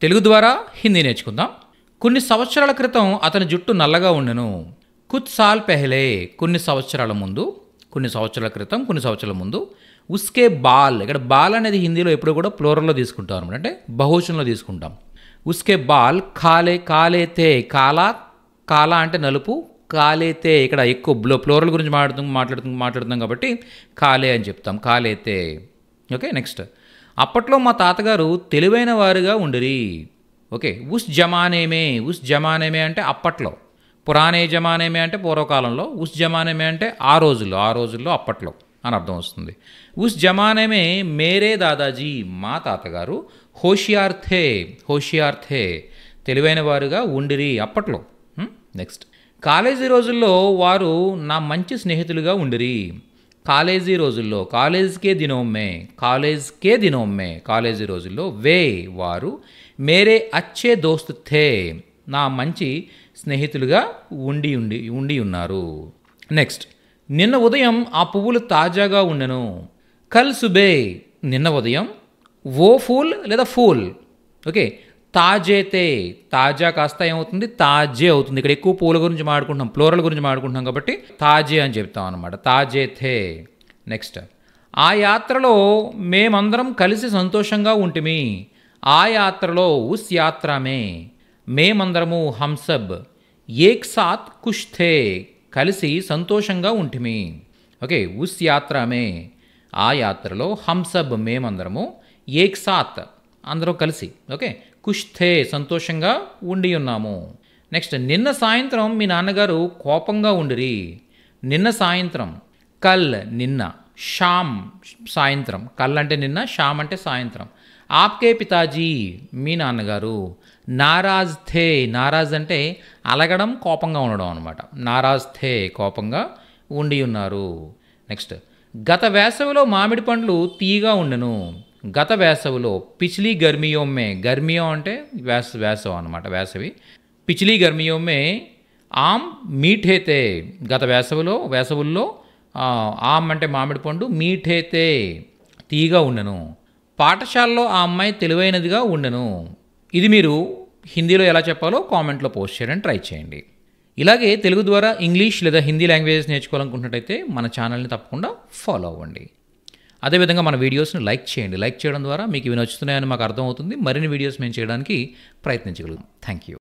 తెలుగు ద్వారా హిందీ నేర్చుకుందాం. కొన్ని సంవత్సరాల క్రితం అతని జుట్టు నల్లగా ఉండెను. కుచ్ సాల్ పెహలే కొన్ని సంవత్సరాల ముందు, కొన్ని సంవత్సరాల క్రితం, కొన్ని సంవత్సరాల ముందు. ఉస్కే బాల్, ఇక్కడ బాల్ అనేది హిందీలో ఎప్పుడు కూడా ప్లూరల్లో తీసుకుంటాం అనమాట, అంటే బహువచనంలో తీసుకుంటాం. ఉస్కే బాల్ కాలే కాలే తే, కాలా కాలా అంటే నలుపు, కాలేతే ఇక్కడ ఎక్కువ ప్లూరల్ గురించి మాట్లాడుతున్నాం కాబట్టి కాలే అని చెప్తాం, కాలేతే. Okay, next. అప్పట్లో మా తాతగారు తెలివైన వారుగా ఉండిరి. ఓకే, ఉస్ జమానేమే అంటే అప్పట్లో, పురాణే జమానేమే అంటే పూర్వకాలంలో, ఉస్ జమానేమే అంటే ఆ రోజుల్లో అప్పట్లో అని అర్థం వస్తుంది. ఉస్ జమానేమే మేరే దాదాజీ, మా తాతగారు హోషియార్ థే తెలివైన వారుగా ఉండిరి అప్పట్లో. నెక్స్ట్. కాలేజీ రోజుల్లో వారు నా మంచి స్నేహితులుగా ఉండిరి. కాలేజీ రోజుల్లో, కాలేజ్కే దినోమ్మే కాలేజీ రోజుల్లో, వే వారు, మేరే అచ్చే దోస్త్ థే నా మంచి స్నేహితులుగా ఉండి ఉన్నారు. నెక్స్ట్. నిన్న ఉదయం ఆ పువ్వులు తాజాగా ఉండెను. కల్ సుబే నిన్న ఉదయం, ఓ ఫూల్ లేదా ఫూల్. ఓకే, తాజేతే తాజా కాస్త ఏమవుతుంది, తాజే అవుతుంది. ఇక్కడ ఎక్కువ పూల గురించి మాట్లాడుకుంటున్నాం, ప్లూరల్ గురించి మాట్లాడుకుంటున్నాం కాబట్టి తాజే అని చెప్తాం అనమాట, తాజేతే. నెక్స్ట్. ఆ యాత్రలో మేమందరం కలిసి సంతోషంగా ఉంటిమి. ఆ యాత్రలో, ఉస్ యాత్రమే, మేమందరము హంసబ్ ఏక్ సాత్ కుష్ థే కలిసి సంతోషంగా ఉంటిమి. ఓకే, ఉస్ యాత్రమే ఆ యాత్రలో, హంసబ్ మేమందరము, ఏక్ సాత్ అందరూ కలిసి, ఓకే, కుష్ థే సంతోషంగా ఉండి ఉన్నాము. నెక్స్ట్. నిన్న సాయంత్రం మీ నాన్నగారు కోపంగా ఉండిరి. నిన్న సాయంత్రం, కల్ నిన్న, షామ్ సాయంత్రం, కల్ అంటే నిన్న, షామ్ అంటే సాయంత్రం. ఆప్కే పితాజీ మీ నాన్నగారు, నారాజ్ అంటే అలగడం, కోపంగా ఉండడం అనమాట. నారాజ్ థే కోపంగా ఉండి ఉన్నారు. నెక్స్ట్. గత వేసవిలో మామిడి పండ్లు తీయగా ఉండెను. గత వేసవిలో, పిచ్లీ గర్మియో అంటే వేసవి అనమాట, వేసవి. పిచ్లీ గర్మియోమే ఆమ్ మీఠేతే గత వేసవుల్లో ఆమ్ అంటే మామిడి పండు, మీఠేతే తీయగా ఉండెను. పాఠశాలలో ఆ అమ్మాయి తెలివైనదిగా ఉండెను. ఇది మీరు హిందీలో ఎలా చెప్పాలో కామెంట్లో పోస్ట్ చేయడానికి ట్రై చేయండి. ఇలాగే తెలుగు ద్వారా ఇంగ్లీష్ లేదా హిందీ లాంగ్వేజెస్ నేర్చుకోవాలనుకుంటున్నట్టయితే మన ఛానల్ని తప్పకుండా ఫాలో అవ్వండి. అదేవిధంగా మన వీడియోస్ని లైక్ చేయండి. లైక్ చేయడం ద్వారా మీకు ఇవి నచ్చుతున్నాయని మాకు అర్థమవుతుంది. మరిన్ని వీడియోస్ మేము చేయడానికి ప్రయత్నించగలుగుతాం. Thank you.